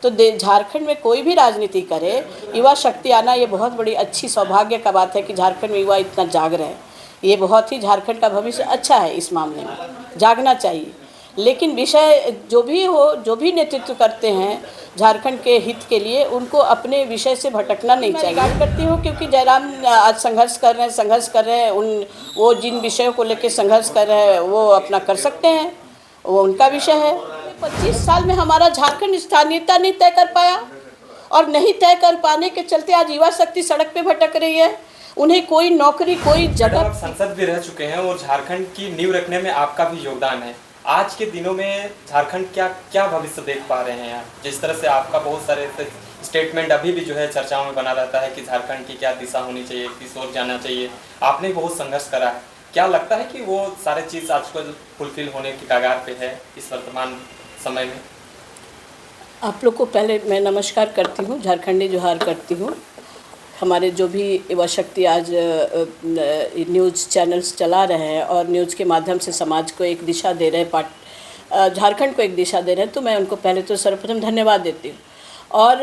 तो झारखंड में कोई भी राजनीति करे, युवा शक्ति आना ये बहुत बड़ी अच्छी सौभाग्य का बात है कि झारखंड में युवा इतना जाग रहे हैं। ये बहुत ही झारखंड का भविष्य अच्छा है, इस मामले में जागना चाहिए। लेकिन विषय जो भी हो, जो भी नेतृत्व करते हैं झारखंड के हित के लिए, उनको अपने विषय से भटकना नहीं चाहिए। मैं करती हूँ क्योंकि जयराम आज संघर्ष कर रहे हैं वो जिन विषयों को लेकर संघर्ष कर रहे हैं वो अपना कर सकते हैं, वो उनका विषय है। 25 साल में हमारा झारखंड स्थानीयता नहीं तय कर पाया और नहीं तय कर पाने के चलते आज युवा शक्ति सड़क पे भटक रही है। उन्हें कोई नौकरी, कोई जगह। आप संसद भी रह चुके हैं और झारखंड की नींव रखने में आपका भी योगदान है। आज के दिनों में झारखंड क्या भविष्य देख पा रहे हैं आप? जिस तरह से आपका बहुत सारे स्टेटमेंट अभी भी जो है चर्चाओं में बना रहता है कि झारखंड की क्या दिशा होनी चाहिए, किस ओर जाना चाहिए। आपने बहुत संघर्ष करा है, क्या लगता है कि वो सारे चीज़ आजकल फुलफिल होने की कगार पे है इस वर्तमान समय में? आप लोग को पहले मैं नमस्कार करती हूँ, झारखंडी जोहार करती हूँ। हमारे जो भी युवा शक्ति आज न्यूज़ चैनल्स चला रहे हैं और न्यूज़ के माध्यम से समाज को एक दिशा दे रहे हैं, झारखंड को एक दिशा दे रहे हैं, तो मैं उनको पहले तो सर्वप्रथम धन्यवाद देती हूँ। और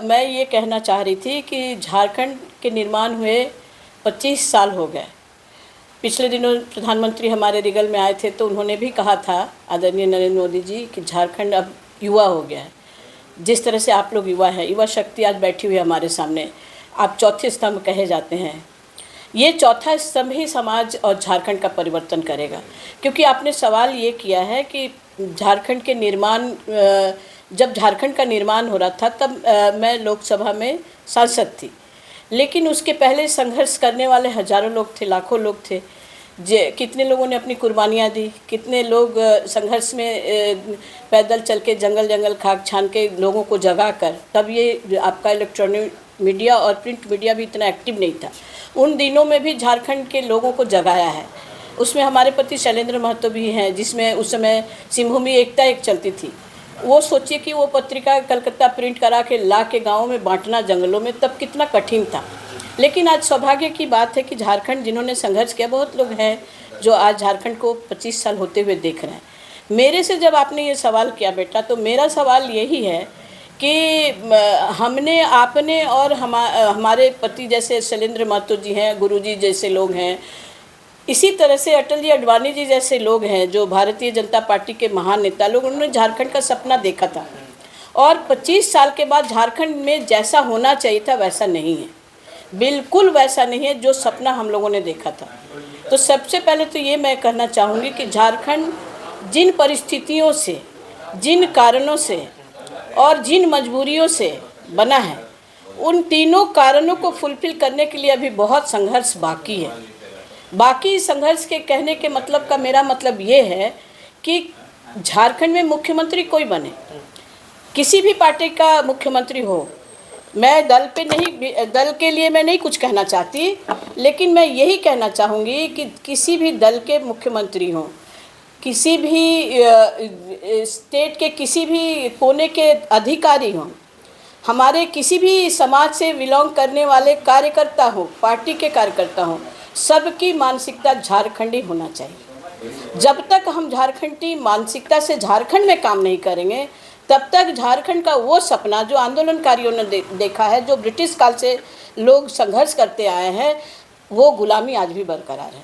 मैं ये कहना चाह रही थी कि झारखंड के निर्माण हुए 25 साल हो गए। पिछले दिनों प्रधानमंत्री हमारे रिगल में आए थे तो उन्होंने भी कहा था, आदरणीय नरेंद्र मोदी जी, कि झारखंड अब युवा हो गया है। जिस तरह से आप लोग युवा हैं, युवा शक्ति आज बैठी हुई है हमारे सामने, आप चौथे स्तंभ कहे जाते हैं। ये चौथा स्तंभ ही समाज और झारखंड का परिवर्तन करेगा। क्योंकि आपने सवाल ये किया है कि झारखंड के निर्माण, जब झारखंड का निर्माण हो रहा था तब मैं लोकसभा में सांसद थी, लेकिन उसके पहले संघर्ष करने वाले हज़ारों लोग थे, लाखों लोग थे। कितने लोगों ने अपनी कुर्बानियाँ दी, कितने लोग संघर्ष में पैदल चल के जंगल खाक छान के लोगों को जगा कर, तब ये आपका इलेक्ट्रॉनिक मीडिया और प्रिंट मीडिया भी इतना एक्टिव नहीं था। उन दिनों में भी झारखंड के लोगों को जगाया है। उसमें हमारे पति शैलेंद्र महतो भी हैं, जिसमें उस समय सिंहभूमि एकता एक चलती थी। वो सोचिए कि वो पत्रिका कलकत्ता प्रिंट करा के ला के गाँव में बांटना जंगलों में, तब कितना कठिन था। लेकिन आज सौभाग्य की बात है कि झारखंड जिन्होंने संघर्ष किया, बहुत लोग हैं जो आज झारखंड को 25 साल होते हुए देख रहे हैं। मेरे से जब आपने ये सवाल किया बेटा, तो मेरा सवाल यही है कि हमने, आपने और हमारे पति जैसे शैलेंद्र महतो जी हैं, गुरुजी जैसे लोग हैं, इसी तरह से अटल जी अडवाणी जी जैसे लोग हैं जो भारतीय जनता पार्टी के महान नेता लोग, उन्होंने झारखंड का सपना देखा था। और 25 साल के बाद झारखंड में जैसा होना चाहिए था वैसा नहीं है, बिल्कुल वैसा नहीं है जो सपना हम लोगों ने देखा था। तो सबसे पहले तो ये मैं कहना चाहूँगी कि झारखंड जिन परिस्थितियों से, जिन कारणों से और जिन मजबूरियों से बना है, उन तीनों कारणों को फुलफिल करने के लिए अभी बहुत संघर्ष बाकी है। बाकी संघर्ष के कहने के मतलब का मेरा मतलब ये है कि झारखंड में मुख्यमंत्री कोई बने, किसी भी पार्टी का मुख्यमंत्री हो, मैं दल पे नहीं, दल के लिए मैं नहीं कुछ कहना चाहती, लेकिन मैं यही कहना चाहूँगी कि किसी भी दल के मुख्यमंत्री हों, किसी भी स्टेट के किसी भी कोने के अधिकारी हों, हमारे किसी भी समाज से बिलोंग करने वाले कार्यकर्ता हो, पार्टी के कार्यकर्ता हों, सबकी मानसिकता झारखंडी होना चाहिए। जब तक हम झारखंडी मानसिकता से झारखंड में काम नहीं करेंगे, तब तक झारखंड का वो सपना जो आंदोलनकारियों ने देखा है, जो ब्रिटिश काल से लोग संघर्ष करते आए हैं, वो गुलामी आज भी बरकरार है।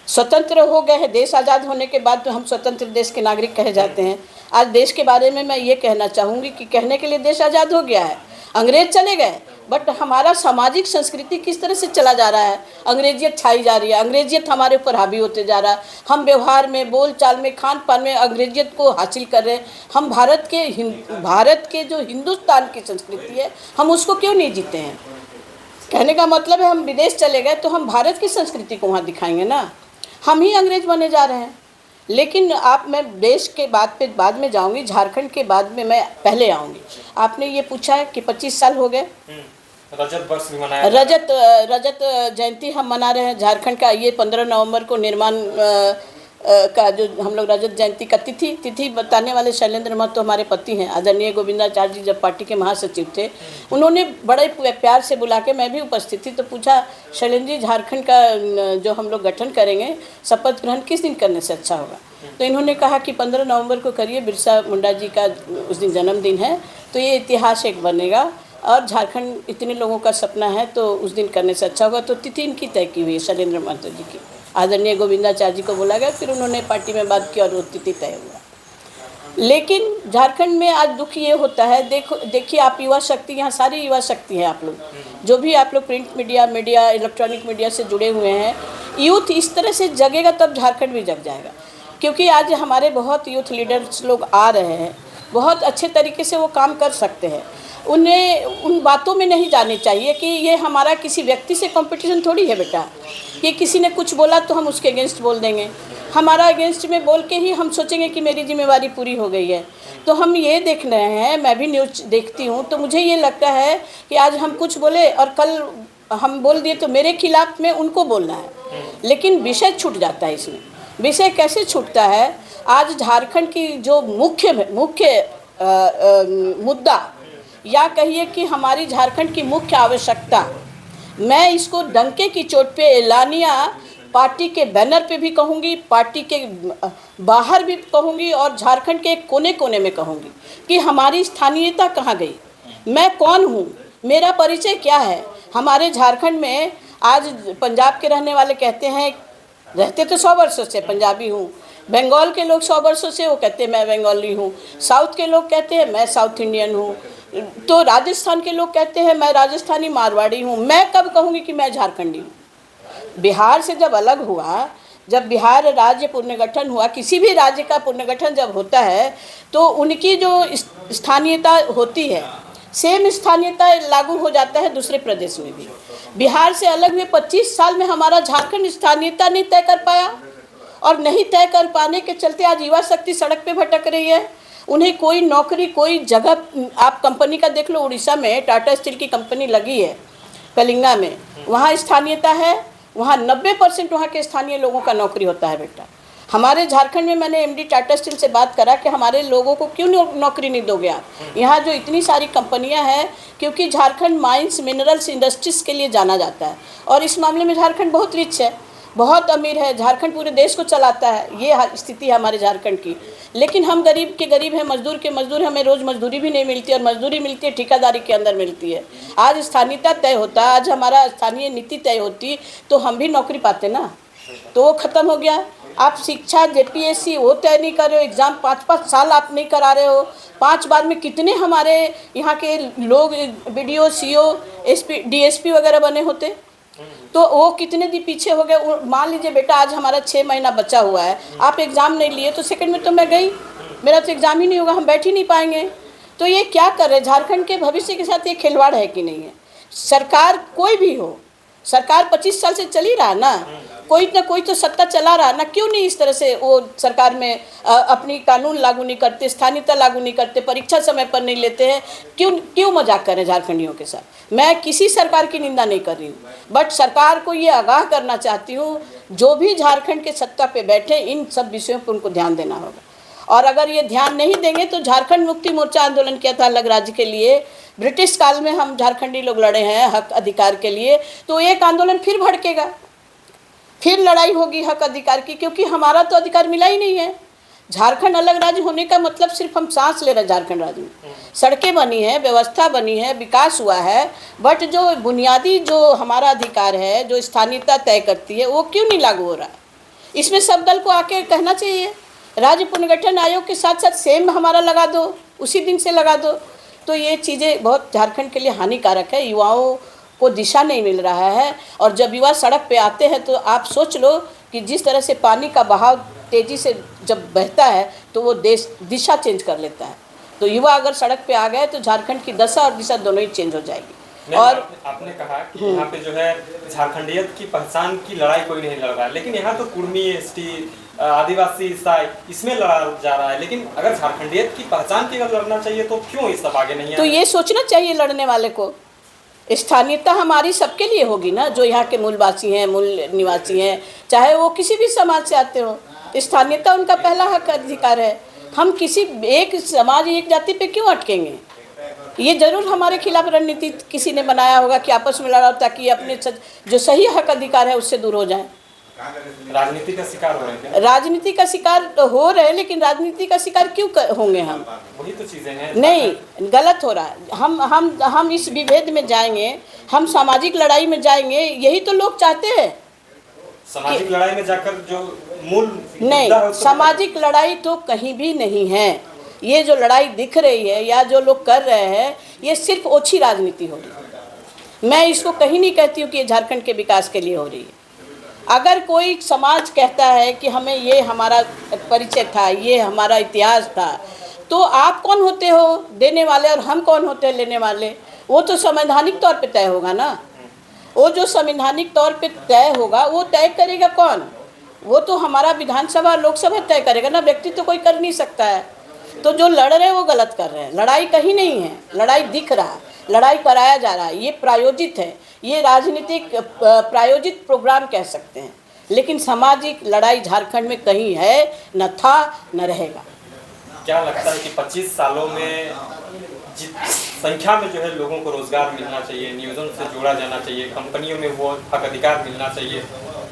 स्वतंत्र हो गए हैं, देश आज़ाद होने के बाद तो हम स्वतंत्र देश के नागरिक कहे जाते हैं। आज देश के बारे में मैं ये कहना चाहूँगी कि कहने के लिए देश आज़ाद हो गया है, अंग्रेज चले गए, बट हमारा सामाजिक संस्कृति किस तरह से चला जा रहा है, अंग्रेजियत छाई जा रही है, अंग्रेजियत हमारे ऊपर हावी होते जा रहा है। हम व्यवहार में, बोल चाल में, खान पान में अंग्रेजियत को हासिल कर रहे हैं। हम भारत के जो हिंदुस्तान की संस्कृति है, हम उसको क्यों नहीं जीते हैं? कहने का मतलब है हम विदेश चले गए तो हम भारत की संस्कृति को वहाँ दिखाएंगे ना, हम ही अंग्रेज बने जा रहे हैं। लेकिन मैं देश के बाद में जाऊंगी, झारखंड के बाद में मैं पहले आऊंगी। आपने ये पूछा है कि 25 साल हो गए, रजत वर्ष भी मनाया, रजत जयंती हम मना रहे हैं झारखंड का। ये 15 नवंबर को निर्माण का जो हम लोग रजत जयंती का तिथि बताने वाले शैलेंद्र महतो हमारे पति हैं। आदरणीय गोविंदाचार्य जी जब पार्टी के महासचिव थे, उन्होंने बड़े प्यार से बुला के, मैं भी उपस्थित थी, तो पूछा, शैलेंद्र जी झारखंड का जो हम लोग गठन करेंगे, शपथ ग्रहण किस दिन करने से अच्छा होगा? तो इन्होंने कहा कि 15 नवंबर को करिए, बिरसा मुंडा जी का उस दिन जन्मदिन है, तो ये इतिहास एक बनेगा। और झारखंड इतने लोगों का सपना है तो उस दिन करने से अच्छा होगा। तो तिथि इनकी तय की हुई है, शैलेंद्र महतो जी की। आदरणीय गोविंदाचार्य जी को बोला गया, फिर उन्होंने पार्टी में बात की और वो तिथि तय हुआ। लेकिन झारखंड में आज दुख ये होता है, देखिए आप युवा शक्ति, यहाँ सारी युवा शक्ति है, आप लोग जो भी आप लोग प्रिंट मीडिया इलेक्ट्रॉनिक मीडिया से जुड़े हुए हैं, यूथ इस तरह से जगेगा तब झारखंड भी जग जाएगा। क्योंकि आज हमारे बहुत यूथ लीडर्स लोग आ रहे हैं, बहुत अच्छे तरीके से वो काम कर सकते हैं। उन्हें उन बातों में नहीं जाने चाहिए कि ये हमारा किसी व्यक्ति से कंपटीशन थोड़ी है बेटा, कि किसी ने कुछ बोला तो हम उसके अगेंस्ट बोल देंगे। हमारा अगेंस्ट में बोल के ही हम सोचेंगे कि मेरी जिम्मेवारी पूरी हो गई है। तो हम ये देख रहे हैं, मैं भी न्यूज़ देखती हूँ, तो मुझे ये लगता है कि आज हम कुछ बोले और कल हम बोल दिए तो मेरे खिलाफ में उनको बोलना है, लेकिन विषय छूट जाता है। इसमें विषय कैसे छूटता है? आज झारखंड की जो मुख्य मुद्दा, या कहिए कि हमारी झारखंड की मुख्य आवश्यकता, मैं इसको डंके की चोट पे एलानिया पार्टी के बैनर पे भी कहूँगी, पार्टी के बाहर भी कहूँगी और झारखंड के कोने कोने में कहूँगी कि हमारी स्थानीयता कहाँ गई, मैं कौन हूँ, मेरा परिचय क्या है। हमारे झारखंड में आज पंजाब के रहने वाले कहते हैं, रहते तो 100 वर्षों से पंजाबी हूँ, बंगाल के लोग 100 वर्षों से वो कहते हैं मैं बंगाली हूँ, साउथ के लोग कहते हैं मैं साउथ इंडियन हूँ, तो राजस्थान के लोग कहते हैं मैं राजस्थानी मारवाड़ी हूँ। मैं कब कहूँगी कि मैं झारखंडी हूँ? बिहार से जब अलग हुआ, जब बिहार राज्य पुनर्गठन हुआ, किसी भी राज्य का पुनर्गठन जब होता है तो उनकी जो स्थानीयता होती है, सेम स्थानीयता लागू हो जाता है दूसरे प्रदेश में भी। बिहार से अलग हुए 25 साल में हमारा झारखंड स्थानीयता नहीं तय कर पाया, और नहीं तय कर पाने के चलते आज युवा शक्ति सड़क पे भटक रही है। उन्हें कोई नौकरी, कोई जगह, आप कंपनी का देख लो, उड़ीसा में टाटा स्टील की कंपनी लगी है कलिंगा में, वहाँ स्थानीयता है, वहाँ 90% वहाँ के स्थानीय लोगों का नौकरी होता है बेटा। हमारे झारखंड में मैंने एमडी टाटा स्टील से बात करा कि हमारे लोगों को क्यों नौकरी नहीं दोगे आप, यहाँ जो इतनी सारी कंपनियाँ हैं, क्योंकि झारखंड माइंस मिनरल्स इंडस्ट्रीज़ के लिए जाना जाता है और इस मामले में झारखंड बहुत रिच है, बहुत अमीर है। झारखंड पूरे देश को चलाता है, ये स्थिति है हमारे झारखंड की। लेकिन हम गरीब के गरीब हैं, मजदूर के मजदूर, हमें रोज़ मजदूरी भी नहीं मिलती, और मजदूरी मिलती है ठेकेदारी के अंदर मिलती है। आज स्थानीयता तय होता, आज हमारा स्थानीय नीति तय होती तो हम भी नौकरी पाते ना, तो वो ख़त्म हो गया। आप शिक्षा जेपीएससी वो तय नहीं कर रहे हो, एग्ज़ाम 5-5 साल आप नहीं करा रहे हो, 5 बार में कितने हमारे यहाँ के लोग BDO CO SP DSP वगैरह बने होते, तो वो कितने दिन पीछे हो गए। मान लीजिए बेटा आज हमारा 6 महीना बचा हुआ है, आप एग्ज़ाम नहीं लिए तो सेकंड में तो मैं गई, मेरा तो एग्ज़ाम ही नहीं होगा, हम बैठ ही नहीं पाएंगे। तो ये क्या कर रहे हैं? झारखंड के भविष्य के साथ ये खिलवाड़ है कि नहीं है? सरकार कोई भी हो, सरकार 25 साल से चल ही रहा ना, कोई ना कोई तो सत्ता चला रहा ना, क्यों नहीं इस तरह से वो सरकार में अपनी कानून लागू नहीं करते, स्थानीयता लागू नहीं करते, परीक्षा समय पर नहीं लेते हैं, क्यों मजाक कर रहे हैं झारखंडियों के साथ? मैं किसी सरकार की निंदा नहीं कर रही हूँ, बट सरकार को ये आगाह करना चाहती हूँ, जो भी झारखंड के सत्ता पे बैठे इन सब विषयों पर उनको ध्यान देना होगा। और अगर ये ध्यान नहीं देंगे तो झारखंड मुक्ति मोर्चा आंदोलन किया था अलग राज्य के लिए, ब्रिटिश काल में हम झारखंडी लोग लड़े हैं हक अधिकार के लिए, तो एक आंदोलन फिर भड़केगा, फिर लड़ाई होगी हक अधिकार की, क्योंकि हमारा तो अधिकार मिला ही नहीं है। झारखंड अलग राज्य होने का मतलब सिर्फ हम सांस ले रहे हैं झारखंड राज्य में, सड़कें बनी हैं, व्यवस्था बनी है, विकास हुआ है, बट जो बुनियादी जो हमारा अधिकार है, जो स्थानीयता तय करती है, वो क्यों नहीं लागू हो रहा? इसमें सब दल को आके कहना चाहिए, राज्य पुनर्गठन आयोग के साथ साथ सेम हमारा लगा दो, उसी दिन से लगा दो। तो ये चीज़ें बहुत झारखंड के लिए हानिकारक है, युवाओं को दिशा नहीं मिल रहा है। और जब युवा सड़क पे आते हैं तो आप सोच लो कि जिस तरह से पानी का बहाव तेज़ी से जब बहता है तो वो देश दिशा चेंज कर लेता है। तो युवा अगर सड़क पे आ गए तो झारखंड की दशा और दिशा दोनों ही चेंज हो जाएगी। और आपने कहा कि यहाँ पे जो है झारखंडियत की पहचान की लड़ाई कोई नहीं लड़ रहा है, लेकिन यहाँ तो कुर्मी, एसटी, आदिवासी, ईसाई, इसमें लड़ा जा रहा है। लेकिन अगर झारखंडियत की पहचान की अगर लड़ना चाहिए तो क्यों इस सब आगे नहीं है? तो ये सोचना चाहिए लड़ने वाले को, स्थानीयता हमारी सबके लिए होगी ना, जो यहाँ के मूलवासी हैं, मूल निवासी हैं, चाहे वो किसी भी समाज से आते हो, स्थानीयता उनका पहला हक अधिकार है। हम किसी एक समाज, एक जाति पे क्यों अटकेंगे? ये जरूर हमारे खिलाफ रणनीति किसी ने बनाया होगा कि आपस में लड़ाओ ताकि अपने जो सही हक अधिकार है उससे दूर हो जाए। राजनीति का शिकार हो रहे हैं क्या? राजनीति का शिकार हो रहे हैं, लेकिन राजनीति का शिकार क्यों होंगे हम? वही तो चीजें हैं। नहीं, गलत हो रहा है। हम इस विभेद में जाएंगे, हम सामाजिक लड़ाई में जाएंगे, यही तो लोग चाहते हैं। सामाजिक लड़ाई में जाकर जो मूल नहीं, सामाजिक लड़ाई तो कहीं भी नहीं है। ये जो लड़ाई दिख रही है या जो लोग कर रहे हैं, ये सिर्फ ओछी राजनीति हो रही है। मैं इसको कहीं नहीं कहती हूँ कि ये झारखंड के विकास के लिए हो रही है। अगर कोई समाज कहता है कि हमें ये हमारा परिचय था, ये हमारा इतिहास था, तो आप कौन होते हो देने वाले और हम कौन होते हैं लेने वाले? वो तो संवैधानिक तौर पे तय होगा ना। वो जो संवैधानिक तौर पे तय होगा वो तय करेगा कौन? वो तो हमारा विधानसभा लोकसभा तय करेगा ना, व्यक्ति तो कोई कर नहीं सकता है। तो जो लड़ रहे हैं वो गलत कर रहे हैं। लड़ाई कहीं नहीं है, लड़ाई दिख रहा है, लड़ाई कराया जा रहा है, ये प्रायोजित है, ये राजनीतिक प्रायोजित प्रोग्राम कह सकते हैं। लेकिन सामाजिक लड़ाई झारखंड में कहीं है न था न रहेगा। क्या लगता है कि 25 सालों में जिस संख्या में जो है लोगों को रोजगार मिलना चाहिए, नियोजन से जोड़ा जाना चाहिए, कंपनियों में वो हक अधिकार मिलना चाहिए,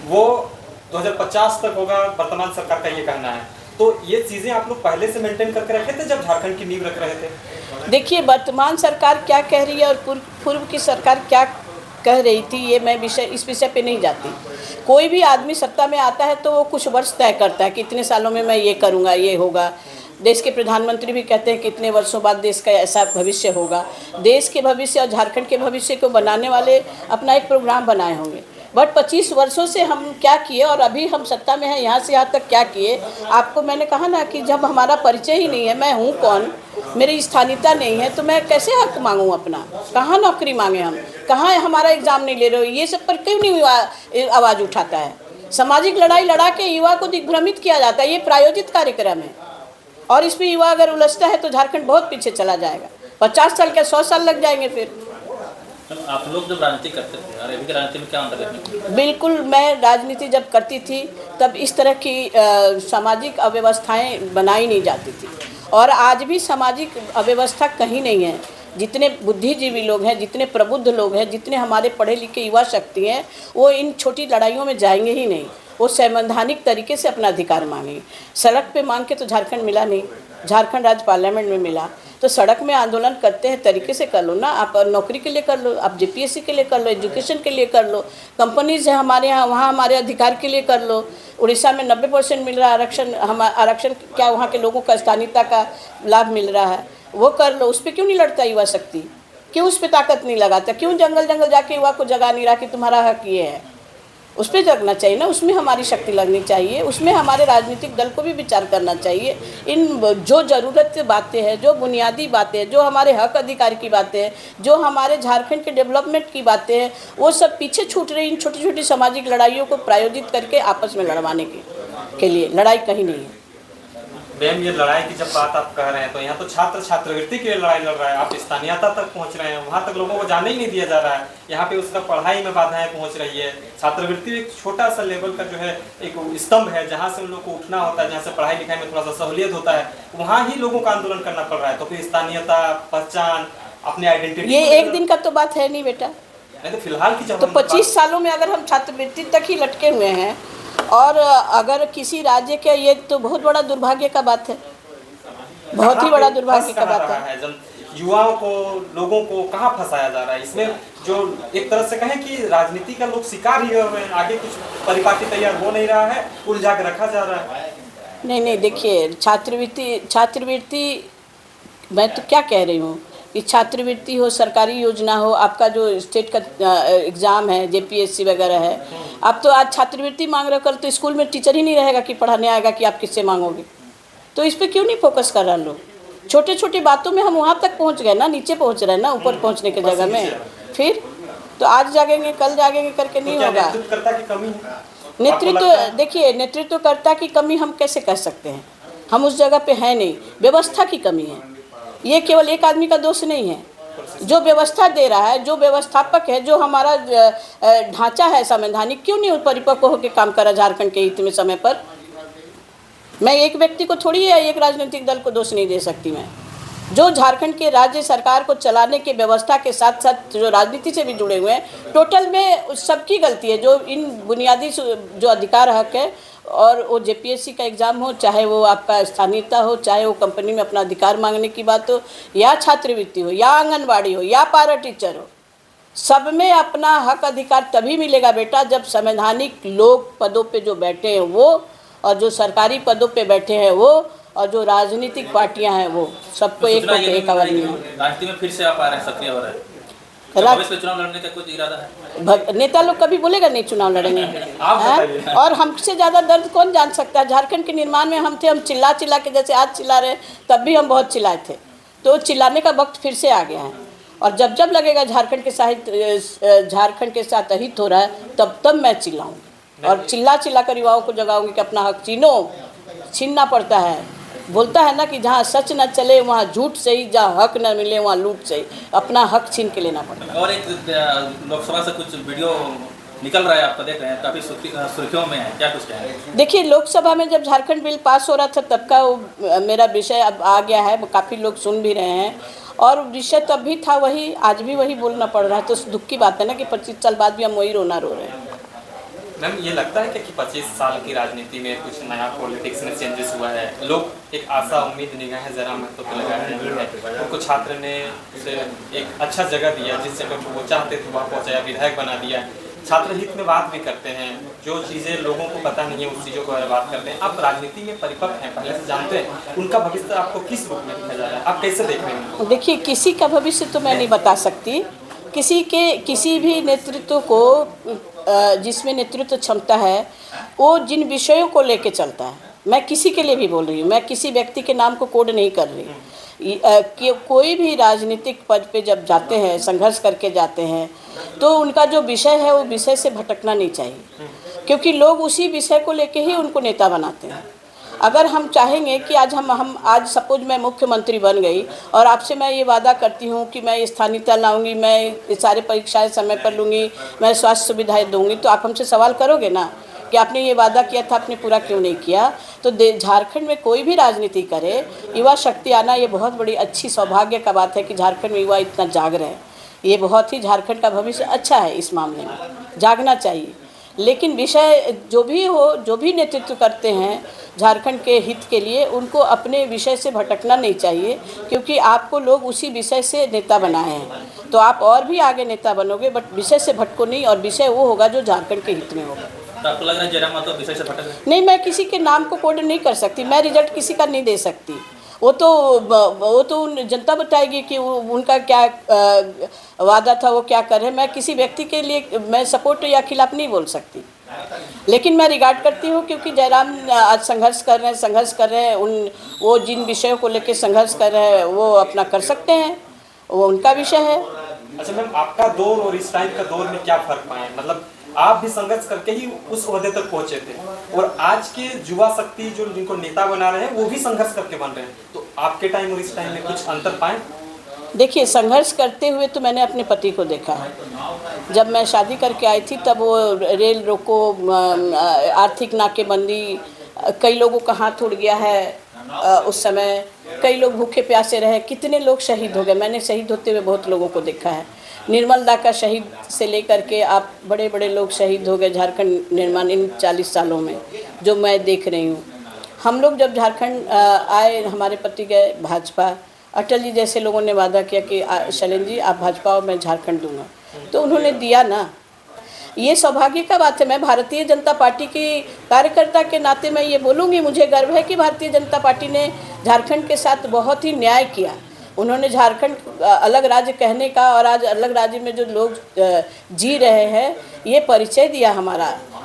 वो 2050 तक होगा, वर्तमान सरकार का ये कहना है। तो ये चीज़ें आप लोग पहले से मेंटेन करके रखे थे जब झारखंड की नींव रख रहे थे? देखिए, वर्तमान सरकार क्या कह रही है और पूर्व की सरकार क्या कह रही थी, ये मैं इस विषय पे नहीं जाती। कोई भी आदमी सत्ता में आता है तो वो कुछ वर्ष तय करता है कि इतने सालों में मैं ये करूँगा, ये होगा। देश के प्रधानमंत्री भी कहते हैं कि इतने वर्षों बाद देश का ऐसा भविष्य होगा। देश के भविष्य और झारखंड के भविष्य को बनाने वाले अपना एक प्रोग्राम बनाए होंगे। बट 25 वर्षों से हम क्या किए और अभी हम सत्ता में हैं, यहाँ से यहाँ तक क्या किए? आपको मैंने कहा ना कि जब हमारा परिचय ही नहीं है, मैं हूँ कौन, मेरी स्थानीयता नहीं है, तो मैं कैसे हक मांगूँ अपना? कहाँ नौकरी मांगे हम? कहाँ हमारा एग्ज़ाम नहीं ले रहे हो? ये सब पर क्यों नहीं आवाज़ उठाता है? सामाजिक लड़ाई लड़ा के युवा को दिग्भ्रमित किया जाता है। ये प्रायोजित कार्यक्रम है और इसमें युवा अगर उलझता है तो झारखंड बहुत पीछे चला जाएगा। 50 साल क्या 100 साल लग जाएंगे फिर। आप लोग जब राजनीति करते थे और अभी की राजनीति में क्या अंतर है? बिल्कुल, मैं राजनीति जब करती थी तब इस तरह की सामाजिक अव्यवस्थाएं बनाई नहीं जाती थी और आज भी सामाजिक अव्यवस्था कहीं नहीं है। जितने बुद्धिजीवी लोग हैं, जितने प्रबुद्ध लोग हैं, जितने हमारे पढ़े लिखे युवा शक्ति हैं, वो इन छोटी लड़ाइयों में जाएंगे ही नहीं। वो संवैधानिक तरीके से अपना अधिकार मांगेंगे। सड़क पे मांग के तो झारखंड मिला नहीं, झारखंड राज्य पार्लियामेंट में मिला। तो सड़क में आंदोलन करते हैं तरीके से कर लो ना। आप नौकरी के लिए कर लो, आप जेपीएससी के लिए कर लो, एजुकेशन के लिए कर लो, कंपनीज है हमारे यहाँ, वहाँ हमारे अधिकार के लिए कर लो। उड़ीसा में 90% मिल रहा है आरक्षण, आरक्षण क्या वहाँ के लोगों का स्थानीयता का लाभ मिल रहा है, वो कर लो। उस पर क्यों नहीं लड़ता युवा शक्ति? क्यों उस पर ताकत नहीं लगाता? क्यों जंगल जंगल जाके युवा को जगा नहीं रहा कि तुम्हारा हक ये है? उस पर जगना चाहिए ना, उसमें हमारी शक्ति लगनी चाहिए, उसमें हमारे राजनीतिक दल को भी विचार करना चाहिए। इन जो ज़रूरत की बातें हैं, जो बुनियादी बातें हैं, जो हमारे हक अधिकार की बातें हैं, जो हमारे झारखंड के डेवलपमेंट की बातें हैं, वो सब पीछे छूट रही। इन छोटी छोटी सामाजिक लड़ाइयों को प्रायोजित करके आपस में लड़वाने के लिए लड़ाई कहीं नहीं है। मैम, ये लड़ाई की जब बात आप कह रहे हैं तो यहाँ तो छात्र छात्रवृत्ति के लिए लड़ाई लड़ रहा है, आप स्थानीयता तक पहुँच रहे हैं, वहाँ तक लोगों को जाने ही नहीं दिया जा रहा है। यहाँ पे उसका पढ़ाई में बाधाएं पहुँच रही है। छात्रवृत्ति एक छोटा सा लेवल का जो है एक स्तंभ है जहाँ से उन लोग को उठना होता है, जहाँ से पढ़ाई लिखाई में थोड़ा सा सहूलियत होता है, वहाँ ही लोगों का आंदोलन करना पड़ रहा है। तो फिर स्थानीयता, पहचान, अपनी आइडेंटिटी, ये एक दिन का तो बात है नहीं बेटा। नहीं तो फिलहाल की जब तो 25 सालों में अगर हम छात्रवृत्ति तक ही लटके हुए हैं और अगर किसी राज्य के, ये तो बहुत बड़ा दुर्भाग्य का बात है, बहुत ही बड़ा दुर्भाग्य का बात है। युवाओं को, लोगों को कहाँ फंसाया जा रहा है इसमें? जो एक तरह से कहें कि राजनीति का लोग शिकार ही हो रहे हैं, आगे कुछ परिपाटी तैयार हो नहीं रहा है, उलझा के रखा जा रहा है। नहीं, देखिए, छात्रवृत्ति मैं तो क्या कह रही हूँ कि छात्रवृत्ति हो, सरकारी योजना हो, आपका जो स्टेट का एग्ज़ाम है, जेपीएससी वगैरह है, आप तो आज छात्रवृत्ति मांग रहे हो, कल तो स्कूल में टीचर ही नहीं रहेगा कि पढ़ाने आएगा कि आप किससे मांगोगे। तो इस पर क्यों नहीं फोकस कर रहा लोग? छोटे छोटी बातों में हम वहाँ तक पहुँच गए ना, नीचे पहुँच रहे हैं ना, ऊपर पहुँचने की जगह में। फिर तो आज जागेंगे कल जागेंगे करके नहीं होगा। नेतृत्वकर्ता की कमी है। नेतृत्व, देखिए, नेतृत्वकर्ता की कमी हम कैसे कह सकते हैं? हम उस जगह पे है नहीं। व्यवस्था की कमी है। ये केवल एक आदमी का दोष नहीं है। जो व्यवस्था दे रहा है, जो व्यवस्थापक है, जो हमारा ढांचा है संवैधानिक, क्यों नहीं परिपक्व होकर काम करा झारखंड के हित में समय पर? मैं एक व्यक्ति को थोड़ी है, एक राजनीतिक दल को दोष नहीं दे सकती मैं। जो झारखंड के राज्य सरकार को चलाने के व्यवस्था के साथ साथ जो राजनीति से भी जुड़े हुए हैं, टोटल में सबकी गलती है। जो इन बुनियादी जो अधिकार हक है, और वो जेपीएससी का एग्ज़ाम हो, चाहे वो आपका स्थानीयता हो, चाहे वो कंपनी में अपना अधिकार मांगने की बात हो, या छात्रवृत्ति हो, या आंगनबाड़ी हो, या पारा टीचर हो, सब में अपना हक अधिकार तभी मिलेगा बेटा जब संवैधानिक लोग पदों पे जो बैठे हैं वो, और जो सरकारी पदों पे बैठे हैं वो, और जो राजनीतिक पार्टियां हैं वो, सबको एक आवाज़ में। राजनीति में फिर से आप आ रहे हैं, सक्रिय हो रहे हैं, भविष्य में चुनाव लड़ने का कुछ इरादा है? नेता लोग कभी बोलेगा नहीं चुनाव लड़ेंगे? और हमसे ज़्यादा दर्द कौन जान सकता है? झारखंड के निर्माण में हम थे, हम चिल्ला चिल्ला के, जैसे आज चिल्ला रहे, तब भी हम बहुत चिल्लाए थे। तो चिल्लाने का वक्त फिर से आ गया है, और जब जब लगेगा झारखंड के साथ अहित हो रहा है, तब तब मैं चिल्लाऊंगी, और चिल्ला चिल्ला कर युवाओं को जगाऊंगी कि अपना हक छीनना पड़ता है। बोलता है ना कि जहाँ सच न चले वहाँ झूठ सही, जहाँ हक न मिले वहाँ लूट सही, अपना हक छीन के लेना पड़ता है। और एक लोकसभा से कुछ वीडियो निकल रहा है, आपका देख रहे हैं, काफ़ी सुर्खियों में है, क्या कुछ कहेंगे? देखिए, लोकसभा में जब झारखंड बिल पास हो रहा था तब का वो मेरा विषय अब आ गया है, काफ़ी लोग सुन भी रहे हैं, और विषय तब भी था वही, आज भी वही बोलना पड़ रहा है। तो दुख की बात है ना कि 25 साल बाद भी हम वही रोना रो रहे हैं। मैम, ये लगता है कि 25 साल की राजनीति में कुछ नया पॉलिटिक्स में चेंजेस हुआ है, लोग एक आशा उम्मीद निगाहें जरा महत्व पे लगा रहे हैं, उनको छात्र ने उसे एक अच्छा जगह दिया, जिस जगह को वो चाहते थे वहाँ पहुँचाया, विधायक बना दिया, छात्र हित में बात भी करते हैं, जो चीज़ें लोगों को पता नहीं है उस चीज़ों को बात करते हैं। आप राजनीति में परिपक्व हैं, पहले से जानते हैं, उनका भविष्य आपको किस रूप में दिखा जा रहा है, आप कैसे देख रहे हैं? देखिए, किसी का भविष्य तो मैं नहीं बता सकती, किसी भी नेतृत्व को जिसमें नेतृत्व क्षमता है वो जिन विषयों को लेके चलता है, मैं किसी के लिए भी बोल रही हूँ, मैं किसी व्यक्ति के नाम को कोड नहीं कर रही कि कोई भी राजनीतिक पद पे जब जाते हैं, संघर्ष करके जाते हैं, तो उनका जो विषय है वो विषय से भटकना नहीं चाहिए, क्योंकि लोग उसी विषय को लेके ही उनको नेता बनाते हैं। अगर हम चाहेंगे कि आज सपोज मैं मुख्यमंत्री बन गई और आपसे मैं ये वादा करती हूँ कि मैं स्थानीयता लाऊंगी, मैं सारे परीक्षाएं समय पर लूँगी, मैं स्वास्थ्य सुविधाएं दूंगी, तो आप हमसे सवाल करोगे ना कि आपने ये वादा किया था, आपने पूरा क्यों नहीं किया? तो झारखंड में कोई भी राजनीति करे, युवा शक्ति आना ये बहुत बड़ी अच्छी सौभाग्य का बात है कि झारखंड में युवा इतना जाग रहे हैं। ये बहुत ही झारखंड का भविष्य अच्छा है, इस मामले में जागना चाहिए। लेकिन विषय जो भी हो, जो भी नेतृत्व करते हैं झारखंड के हित के लिए, उनको अपने विषय से भटकना नहीं चाहिए, क्योंकि आपको लोग उसी विषय से नेता बनाए हैं। तो आप और भी आगे नेता बनोगे, बट विषय से भटको नहीं, और विषय वो होगा जो झारखंड के हित में होगा। तो आपको लग रहा है जयराम महतो विषय से भटक रहे? नहीं, मैं किसी के नाम को कोड नहीं कर सकती, मैं रिजल्ट किसी का नहीं दे सकती, वो तो जनता बताएगी कि उनका क्या वादा था, वो क्या कर रहे हैं। मैं किसी व्यक्ति के लिए मैं सपोर्ट या खिलाफ नहीं बोल सकती, लेकिन मैं रिगार्ड करती हूँ, क्योंकि जयराम आज संघर्ष कर रहे हैं, वो जिन विषयों को लेकर संघर्ष कर रहे हैं वो अपना कर सकते हैं, वो उनका विषय है। अच्छा मैम, आपका दौर और इस टाइम का दौर में क्या फर्क पाए? मतलब आप भी संघर्ष करके ही उस ओहदे तक पहुंचे थे, और आज के युवा शक्ति जो जिनको नेता बना रहे हैं वो भी संघर्ष करके बन रहे हैं, तो आपके टाइम और इस टाइम में कुछ अंतर पाए? देखिए, संघर्ष करते हुए तो मैंने अपने पति को देखा है। जब मैं शादी करके आई थी तब वो रेल रोको, आर्थिक नाकेबंदी, कई लोगों का हाथ उड़ गया है उस समय, कई लोग भूखे प्यासे रहे, कितने लोग शहीद हो गए। मैंने शहीद होते हुए बहुत लोगों को देखा है। निर्मल दा का शहीद से लेकर के आप बड़े बड़े लोग शहीद हो गए झारखंड निर्माण इन 40 सालों में, जो मैं देख रही हूँ। हम लोग जब झारखंड आए, हमारे पति गए भाजपा, अटल जी जैसे लोगों ने वादा किया कि शैलेंद्र जी आप भाजपा और मैं झारखंड दूंगा, तो उन्होंने दिया ना। ये सौभाग्य का बात है। मैं भारतीय जनता पार्टी की कार्यकर्ता के नाते मैं ये बोलूँगी, मुझे गर्व है कि भारतीय जनता पार्टी ने झारखंड के साथ बहुत ही न्याय किया। उन्होंने झारखंड अलग राज्य कहने का, और आज अलग राज्य में जो लोग जी रहे हैं, ये परिचय दिया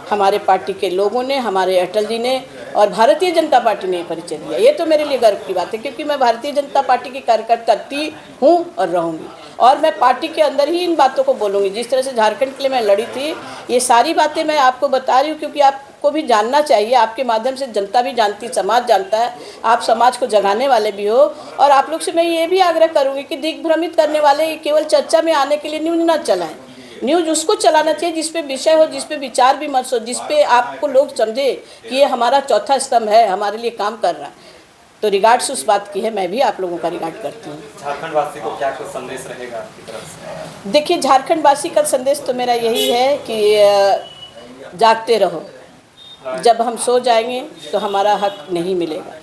हमारे पार्टी के लोगों ने, हमारे अटल जी ने, और भारतीय जनता पार्टी ने परिचय दिया। ये तो मेरे लिए गर्व की बात है, क्योंकि मैं भारतीय जनता पार्टी की कार्यकर्ता थी, हूँ और रहूँगी, और मैं पार्टी के अंदर ही इन बातों को बोलूँगी। जिस तरह से झारखंड के लिए मैं लड़ी थी, ये सारी बातें मैं आपको बता रही हूँ, क्योंकि आपको भी जानना चाहिए। आपके माध्यम से जनता भी जानती, समाज जानता है, आप समाज को जगाने वाले भी हो। और आप लोग से मैं ये भी आग्रह करूँगी कि दिग्भ्रमित करने वाले केवल चर्चा में आने के लिए न्यूज़ ना चलाएं। न्यूज़ उसको चलाना चाहिए जिस पे विषय हो, जिस पे विचार विमर्श हो, जिस पे आपको लोग समझे कि ये हमारा चौथा स्तंभ है, हमारे लिए काम कर रहा है। तो रिगार्ड्स उस बात की है, मैं भी आप लोगों का रिगार्ड करती हूँ। झारखंड वासी को क्या कुछ संदेश रहेगा आपकी तरफ से? देखिए, झारखंड वासी का संदेश तो मेरा यही है कि जागते रहो। जब हम सो जाएंगे तो हमारा हक नहीं मिलेगा।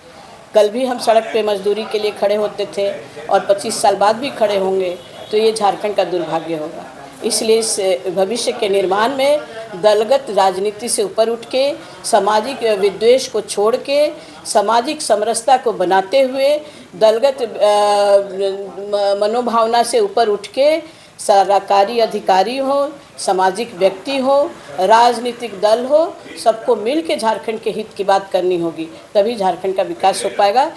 कल भी हम सड़क पे मजदूरी के लिए खड़े होते थे और 25 साल बाद भी खड़े होंगे, तो ये झारखंड का दुर्भाग्य होगा। इसलिए इस भविष्य के निर्माण में दलगत राजनीति से ऊपर उठ के, सामाजिक विद्वेष को छोड़ के, सामाजिक समरसता को बनाते हुए, दलगत मनोभावना से ऊपर उठ के सरकारी अधिकारी हो, सामाजिक व्यक्ति हो, राजनीतिक दल हो, सबको मिल के झारखंड के हित की बात करनी होगी, तभी झारखंड का विकास हो पाएगा।